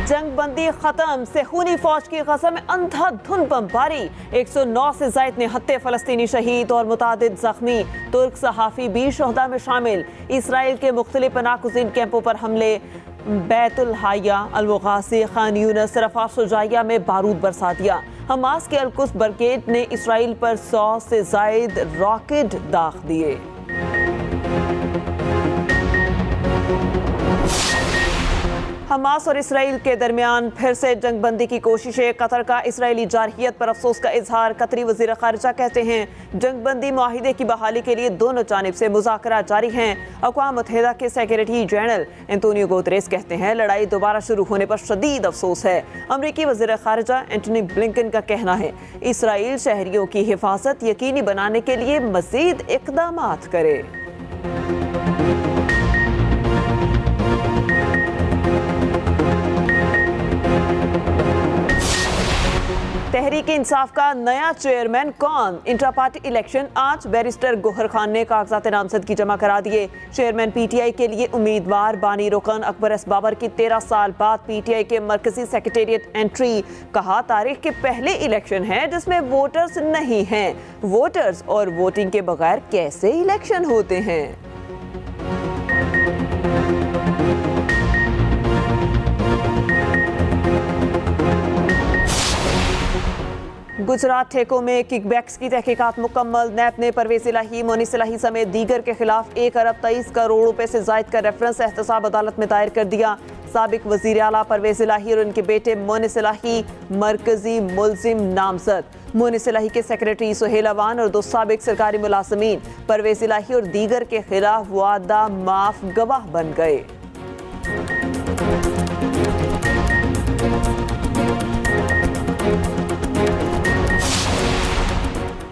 जंगबंदी खत्म, सेहूनी फौज की गजा में अंधाधुंध बमबारी, 109 से ज़ायद निहत्ते फलस्तीनी शहीद और मुतादिद जख्मी। तुर्क सहाफ़ी भी शहदा में शामिल। इसराइल के मुख्तलिफ पनाहगज़ीन कैंपों पर हमले। बैतुल हाया, अल-मुग़ासी, खान यूनिस, रफ़ा शुजाइया में बारूद बरसा दिया। हमास के अल-कुद्स ब्रिगेड ने इसराइल पर 100 से ज़ायद रॉकेट दाग दिए। हमास और इसराइल के दरमियान फिर से जंगबंदी की कोशिशें। कतर का इसराइली जारहियत पर अफसोस का इजहार। कतरी वज़ीर ख़ारिजा कहते हैं जंगबंदी मुआहिदे की बहाली के लिए दोनों जानिब से मुज़ाकरा जारी हैं। अक़वाम मुत्तहिदा के सेक्रेटरी जनरल एंटोनियो गुतेरेस कहते हैं लड़ाई दोबारा शुरू होने पर शदीद अफसोस है। अमरीकी वज़ीर ख़ारिजा एंटनी ब्लिंकन का कहना है इसराइल शहरियों की हिफाजत यकीनी बनाने के लिए मज़ीद इक़दामात करे। तहरीक इंसाफ का नया चेयरमैन कौन? इंट्रा पार्टी इलेक्शन आज। बैरिस्टर गोहर खान ने कागजात नामजदगी जमा करा दिए। चेयरमैन पीटीआई के लिए उम्मीदवार बानी रुकन अकबर एस बाबर की 13 साल बाद पीटीआई के मरकजी सेक्रेटेरिएट एंट्री। कहा तारीख के पहले इलेक्शन है जिसमें वोटर्स नहीं हैं। वोटर्स और वोटिंग के बगैर कैसे इलेक्शन होते हैं? गुजरात ठेकों में किकबैक्स की तहकीकात मुकम्मल। नैब ने परवेज़ इलाही, मोनिस इलाही समेत दीगर के खिलाफ 1 अरब 23 करोड़ रुपए से जायद का रेफरेंस एहतसाब अदालत में दायर कर दिया। साबिक वज़ीर आला परवेज़ इलाही और उनके बेटे मोनिस इलाही मरकजी मुल्जिम नामजद। मोनिस इलाही के सेक्रेटरी सुहेल अवान और 2 साबिक सरकारी मुलाजमीन परवेज़ इलाही और दीगर के खिलाफ वादा माफ गवाह बन गए।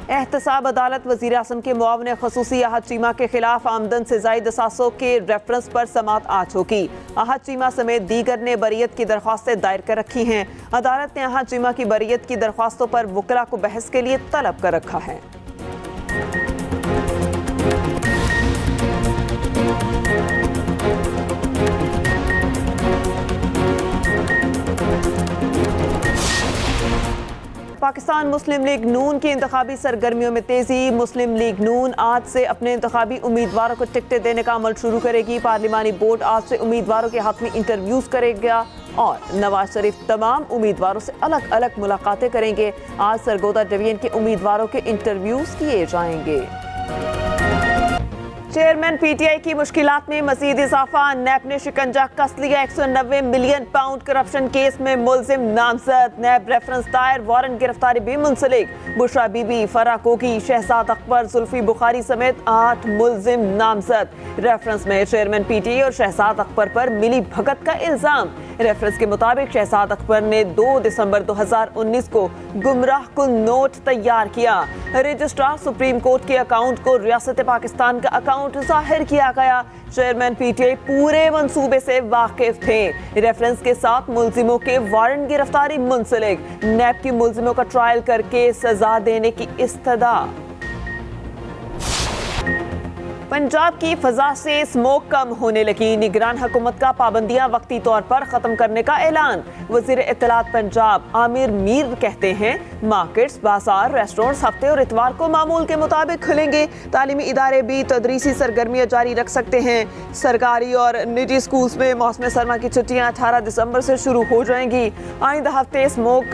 एहतसाब अदालत वज़ीर आज़म के मुआवन ख़ुसूसी अहद चीमा के खिलाफ आमदन से ज़ायद असासों के रेफरेंस पर समाअत आज होगी। अहद चीमा समेत दीगर ने बरियत की दरख्वास्तें दायर कर रखी हैं। अदालत ने अहद चीमा की बरियत की दरख्वास्तों पर वकला को बहस के लिए तलब कर रखा है। पाकिस्तान मुस्लिम लीग नून की इंतखाबी सरगर्मियों में तेजी। मुस्लिम लीग नून आज से अपने इंतखाबी उम्मीदवारों को टिकटें देने का अमल शुरू करेगी। पार्लिमानी बोर्ड आज से उम्मीदवारों के हाथ में इंटरव्यूज करेगा और नवाज शरीफ तमाम उम्मीदवारों से अलग अलग मुलाकातें करेंगे। आज सरगोदा डिवीजन के उम्मीदवारों के इंटरव्यूज किए जाएंगे। चेयरमैन पीटीआई की मुश्किलात में मजीद इजाफा। नैब ने शिकंजा कस लिया। 190 मिलियन पाउंड करप्शन केस में मुल्जिम नामजद। नैब रेफरेंस दायर, वारंट गिरफ्तारी भी मुंसलिक। बुशरा बीबी, फरा कोकी, शहजाद अकबर, जुल्फी बुखारी समेत 8 मुल्जिम नामजद। रेफरेंस में चेयरमैन पीटीआई और शहजाद अकबर पर मिली भगत का इल्जाम। रेफरेंस के मुताबिक शहजाद अकबर ने 2 दिसंबर 2019 को गुमराह कुन नोट तैयार किया। रजिस्ट्रार सुप्रीम कोर्ट के अकाउंट को रियासत पाकिस्तान का अकाउंट जाहिर किया गया। चेयरमैन पीटीआई पूरे मंसूबे से वाकिफ थे। रेफरेंस के साथ मुल्जिमों के वारंट गिरफ्तारी मुंसलिक। नैब की मुल्जिमों का ट्रायल करके सजा देने की इस्तदा। पंजाब की फजा से स्मोक कम होने लगी। निगरान हुकूमत का पाबंदियां वक्ती तौर पर खत्म करने का ऐलान। वजीर इत्तलात पंजाब आमिर मीर कहते हैं मार्केट्स, बाजार, रेस्टोरेंट्स हफ्ते और इतवार को मामूल के मुताबिक खुलेंगे। तालीमी इदारे भी तदरीसी सरगर्मियां जारी रख सकते हैं। सरकारी और निजी स्कूल्स में मौसम सरमा की छुट्टियां 18 दिसंबर से शुरू हो जाएंगी। आइंदा हफ्ते स्मोक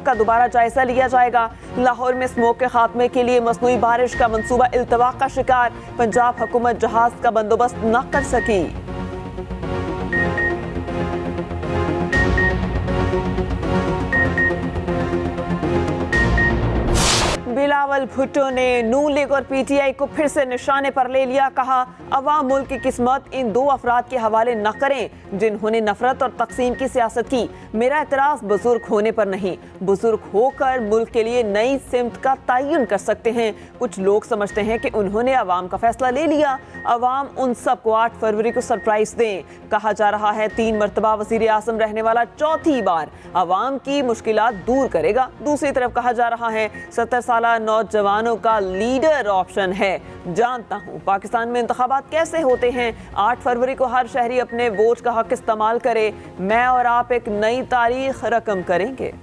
का दोबारा जायजा लिया जाएगा। लाहौर में स्मोक के खात्मे के लिए मसनूई बारिश का मंसूबा इल्तवाक का शिकार। पंजाब हुकूमत जहाज का बंदोबस्त न कर सकी। बिलावल भुट्टो ने नून लीग और पीटीआई को फिर से निशाने पर ले लिया। कहा अवाम मुल्क की किस्मत इन 2 अफराद के हवाले न करें जिन्होंने नफरत और तकसीम की सियासत की। मेरा एतराज बुजुर्ग होने पर नहीं, बुजुर्ग होकर मुल्क के लिए नई सिमत का तयन कर सकते हैं। कुछ लोग समझते हैं कि उन्होंने अवाम का फैसला ले लिया। अवाम उन सबको 8 फरवरी को सरप्राइज दें। कहा जा रहा है 3 मरतबा वज़ीर आज़म रहने वाला चौथी बार अवाम की मुश्किलात दूर करेगा। दूसरी तरफ कहा जा रहा है 70 साल नौजवानों का लीडर ऑप्शन है। जानता हूं पाकिस्तान में इंतखाबात कैसे होते हैं। 8 फरवरी को हर शहरी अपने वोट का हक इस्तेमाल करे। मैं और आप एक नई तारीख रकम करेंगे।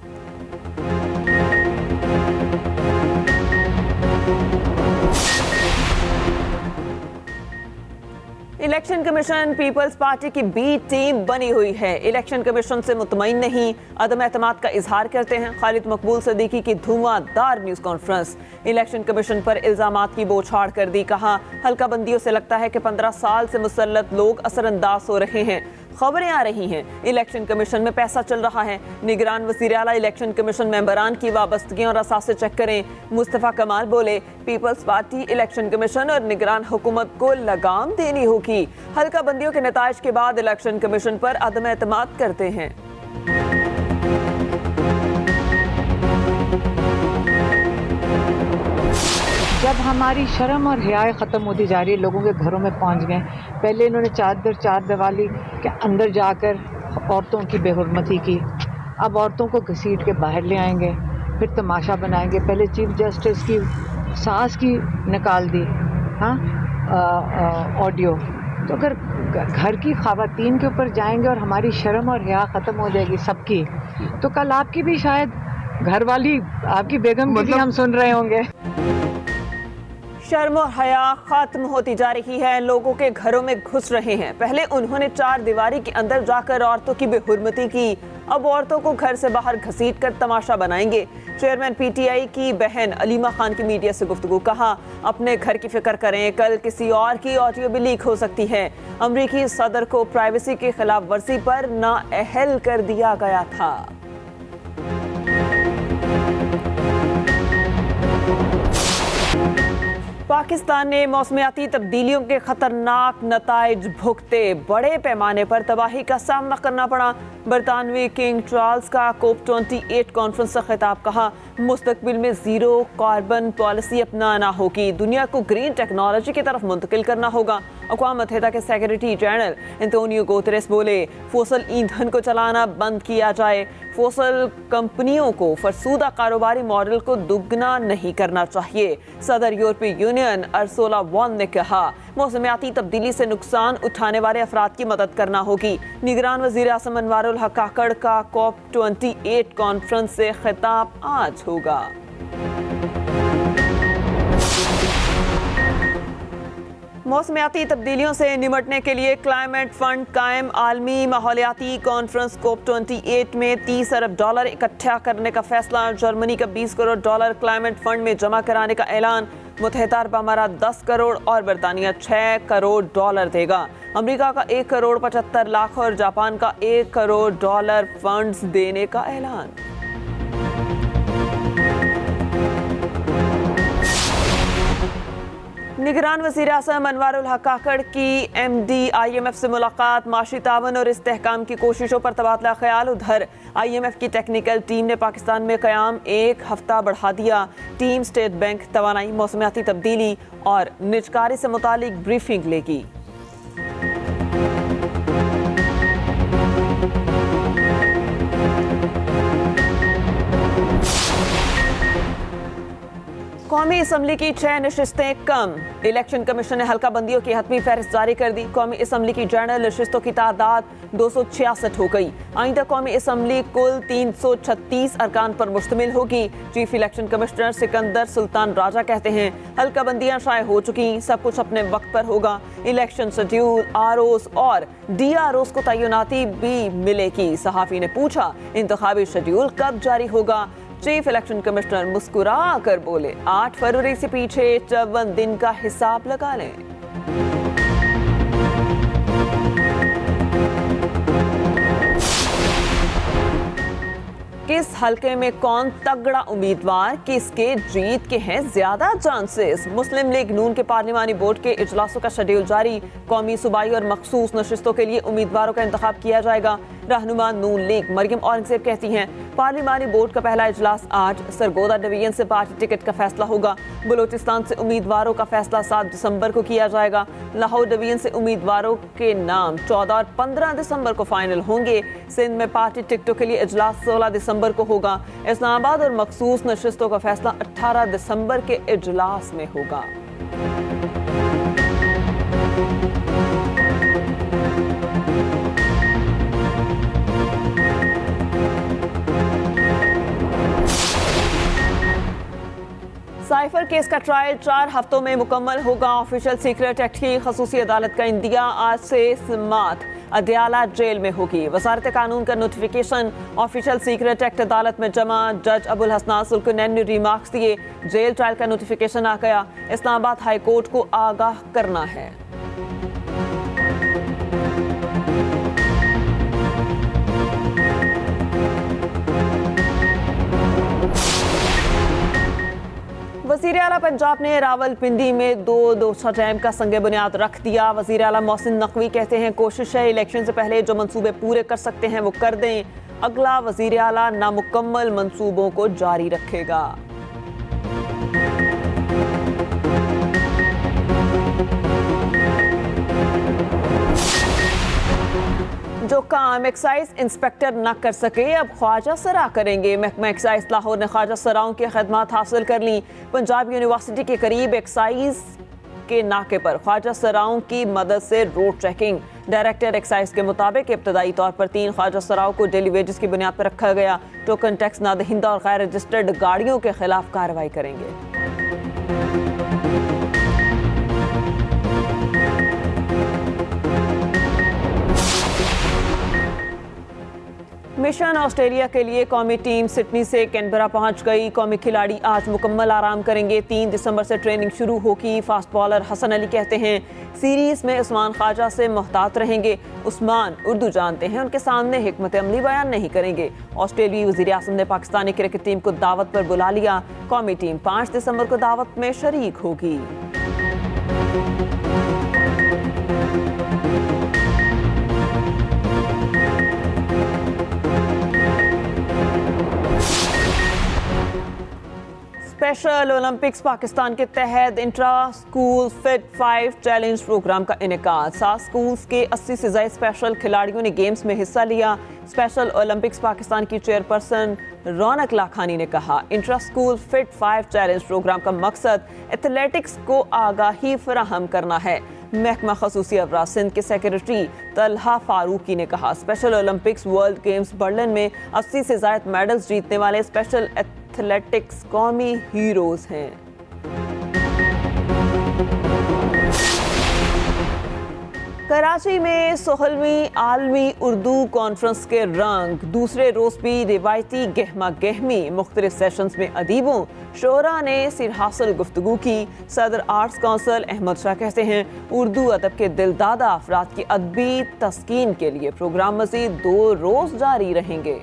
इलेक्शन कमीशन पीपल्स पार्टी की बी टीम बनी हुई है। इलेक्शन कमीशन से मुतमईन नहीं, अदम एतमाद का इजहार करते हैं। खालिद मकबूल सदीकी की धुआंधार न्यूज कॉन्फ्रेंस। इलेक्शन कमीशन पर इल्जामात की बौछार कर दी। कहा हल्का बंदियों से लगता है कि 15 साल से मुसल्लत लोग असरअंदाज हो रहे हैं। खबरें आ रही हैं इलेक्शन कमीशन में पैसा चल रहा है। निगरान वज़ीर आला इलेक्शन कमीशन मेंबरान की वाबस्तगियां और असासे चेक करें। मुस्तफ़ा कमाल बोले पीपल्स पार्टी इलेक्शन कमीशन और निगरान हुकूमत को लगाम देनी होगी। हल्का बंदियों के नताइज के बाद इलेक्शन कमीशन पर अदम एतमाद करते हैं। जब हमारी शर्म और हया ख़त्म होती जा रही है, लोगों के घरों में पहुंच गए। पहले इन्होंने चार दिवाली के अंदर जाकर औरतों की बेहुरमती की, अब औरतों को घसीट के बाहर ले आएंगे, फिर तमाशा बनाएंगे। पहले चीफ जस्टिस की सास की निकाल दी, हाँ, ऑडियो। तो अगर घर की ख़वातीन के ऊपर जाएंगे और हमारी शर्म और हया ख़त्म हो जाएगी सबकी, तो कल आपकी भी शायद घरवाली, आपकी बेगम की भी हम सुन रहे होंगे। शर्म और हया खत्म होती जा रही है, लोगों के घरों में घुस रहे हैं। पहले उन्होंने 4 दीवारी के अंदर जाकर औरतों की बेहुरमती की, अब औरतों को घर से बाहर घसीट कर तमाशा बनाएंगे। चेयरमैन पीटीआई की बहन अलीमा खान की मीडिया से गुफ्तगू। कहा अपने घर की फिक्र करें, कल किसी और की ऑडियो भी लीक हो सकती है। अमरीकी सदर को प्राइवेसी की खिलाफ वर्जी पर नाअहल कर दिया गया था। पाकिस्तान ने मौसमियाती तब्दीलियों के खतरनाक नताइज भुगते। बड़े पैमाने पर तबाही का सामना करना पड़ा। बरतानवी किंग चार्ल्स का COP28 कॉन्फ्रेंस से खिताब। कहा मुस्तकबिल में ज़ीरो कार्बन पॉलिसी अपनाना होगी, दुनिया को ग्रीन टेक्नोलॉजी की तरफ मुंतकिल करना होगा। अक़वाम मुत्तहिदा के सेक्रेटरी जनरल एंटोनियो गुतेरेस बोले फोसल ईंधन को चलाना बंद किया जाए। फोसल कंपनियों को फरसूदा कारोबारी मॉडल को दुगना नहीं करना चाहिए। सदर यूरोपीय यूनियन अर्सुला वॉन ने कहा मौसमियाती तब्दीली से नुकसान उठाने वाले अफराद की मदद करना होगी। निगरान वज़ीर आज़म अनवारुल हक काकड़ का COP28 कॉन्फ्रेंस से खिताब आज होगा। मौसमियाती तब्दीलियों से निमटने के लिए क्लाइमेट फंड कायम। आलमी माहौलियाती कॉन्फ्रेंस COP28 में $30 अरब इकट्ठा करने का फैसला। जर्मनी का $20 करोड़ क्लाइमेट फंड में जमा कराने का ऐलान। मुत्तहिदा अरब अमारात 10 करोड़ और बरतानिया $6 करोड़ देगा। अमेरिका का $1.75 करोड़ और जापान का $1 करोड़ फंड्स देने का ऐलान। निगरान वज़ीर आज़म अनवारुल हक काकड़ की MD IMF से मुलाकात। माशी तावन और इस्तेहकाम की कोशिशों पर तबादला ख्याल। उधर IMF की टेक्निकल टीम ने पाकिस्तान में क़याम 1 हफ्ता बढ़ा दिया। टीम स्टेट बैंक, तवानाई, मौसमियाती तब्दीली और निजकारी से मुतालिक ब्रीफिंग लेगी। कौमी असम्बली की 6 नशिस्तें कम। इलेक्शन कमीशन ने हल्का बंदियों की हतमी फहरिस्त जारी कर दी। कौमी असम्बली की जनरल नशिस्तों की तादाद 266 हो गई। आइंदा कौमी असम्बली कुल 336 अरकान पर मुश्तमिल होगी। Chief election commissioner Sikandar Sultan Raja कहते हैं हल्का बंदियां शाये हो चुकी, सब कुछ अपने वक्त पर होगा। इलेक्शन शेड्यूल, ROs और DROs को तैनाती भी मिलेगी। सहाफ़ी ने पूछा इंतखाबी शेड्यूल कब जारी होगा। चीफ इलेक्शन कमिश्नर मुस्कुरा कर बोले 8 फरवरी से पीछे 54 दिन का हिसाब लगा लें। किस हलके में कौन तगड़ा उम्मीदवार, किसके जीत के हैं ज्यादा चांसेस। मुस्लिम लीग नून के पार्लिमानी बोर्ड के इजलासों का शेड्यूल जारी। कौमी, सूबाई और मखसूस नशिस्तों के लिए उम्मीदवारों का इंतखाब किया जाएगा। रहनुमा नून लीग मरियम औरंगजेब कहती हैं पार्लिमानी बोर्ड का पहला इजलास आज। सरगोदा डिवीजन से पार्टी टिकट का फैसला होगा। बलोचिस्तान से उम्मीदवारों का फैसला 7 दिसंबर को किया जाएगा। लाहौर डिवीजन से उम्मीदवारों के नाम 14 और 15 दिसंबर को फाइनल होंगे। सिंध में पार्टी टिकटों के लिए इजलास 16 दिसंबर को होगा। इस्लामाबाद और मखसूस नशिस्तों का फैसला 18 दिसंबर के इजलास में होगा। साइफर केस का ट्रायल 4 हफ्तों में मुकम्मल होगा। ऑफिशियल सीक्रेट एक्ट की खसूसी अदालत का इंदिया आज से समात अदयाला जेल में होगी। वजारत कानून का नोटिफिकेशन ऑफिशियल सीक्रेट एक्ट अदालत में जमा। जज अबुल हसनान सुल्कनैन ने रिमार्क्स दिए। जेल ट्रायल का नोटिफिकेशन आ गया। इस्लामाबाद हाई कोर्ट को आगाह करना है। वज़ीर आला पंजाब ने रावलपिंडी में 2 दोसा डैम का संग बुनियाद रख दिया। वज़ीर आला मोहसिन नकवी कहते हैं कोशिश है इलेक्शन से पहले जो मंसूबे पूरे कर सकते हैं वो कर दें। अगला वज़ीर आला नामुकम्मल मंसूबों को जारी रखेगा। जो काम एक्साइज इंस्पेक्टर न कर सके अब ख्वाजा सरा करेंगे। महकमा एक्साइज लाहौर ने ख्वाजा सराओं की खदमात हासिल कर ली। पंजाब यूनिवर्सिटी के करीब एक्साइज के नाके पर ख्वाजा सराओं की मदद से रोड चेकिंग। डायरेक्टर एक्साइज के मुताबिक इब्तदाई तौर पर 3 ख्वाजा सराओं को डेली वेजेस की बुनियाद पर रखा गया। टोकन टैक्स नादहिंदा और गैर रजिस्टर्ड गाड़ियों के खिलाफ कार्रवाई करेंगे। मिशन ऑस्ट्रेलिया के लिए कौमी टीम सिडनी से कैनबरा पहुंच गई। कौमी खिलाड़ी आज मुकम्मल आराम करेंगे। 3 दिसंबर से ट्रेनिंग शुरू होगी। फास्ट बॉलर हसन अली कहते हैं सीरीज में उस्मान ख्वाजा से मोहतात रहेंगे। उस्मान उर्दू जानते हैं, उनके सामने हिकमत अमली बयान नहीं करेंगे। ऑस्ट्रेलियाई वज़ीर आज़म ने पाकिस्तानी क्रिकेट टीम को दावत पर बुला लिया। कौमी टीम 5 दिसंबर को दावत में शरीक होगी। स्पेशल ओलंपिक्स पाकिस्तान के तहत intra school fit 5 challenge program का इनेकाद। 7 स्कूल्स के 80 से ज़ायद स्पेशल खिलाड़ियों ने गेम्स में हिस्सा लिया। स्पेशल ओलंपिक्स पाकिस्तान की चेयरपर्सन रौनक लाखानी ने कहा intra school fit 5 challenge program का मकसद एथलेटिक्स को आगाही फराहम करना है। महकमा खसूसी अवराज सिंध के सेक्रेटरी तलहा फारूकी ने कहा special Olympics world games Berlin में 80 से ज़ायद मेडल्स जीतने वाले स्पेशल एथलेटिक्स कौमी हीरोज हैं। कराची में 16वीं आलमी उर्दू कॉन्फ्रेंस के रंग। दूसरे रोज भी रिवायती गहमा गहमी। मुख्तलिफ सेशंस में अदीबों शोरा ने सिरहासल गुफ्तगू की। सदर आर्ट्स काउंसिल अहमद शाह कहते हैं उर्दू अदब के दिलदादा अफराद की अदबी तस्कीन के लिए प्रोग्राम मज़ीद 2 रोज जारी रहेंगे।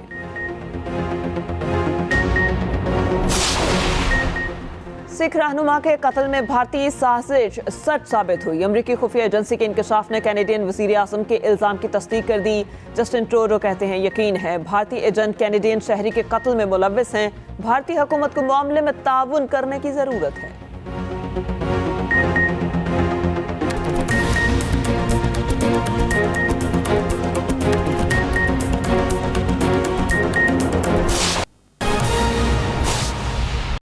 सिख रहनुमा के कत्ल में भारतीय साजिश सच साबित हुई। अमरीकी खुफिया एजेंसी के इंकशाफ ने कैनेडियन वज़ीर आज़म के इल्ज़ाम की तस्दीक कर दी। जस्टिन ट्रूडो कहते हैं यकीन है भारतीय एजेंट कैनेडियन शहरी के कत्ल में मुलव्विस हैं। भारतीय हुकूमत को मामले में ताउन करने की ज़रूरत है।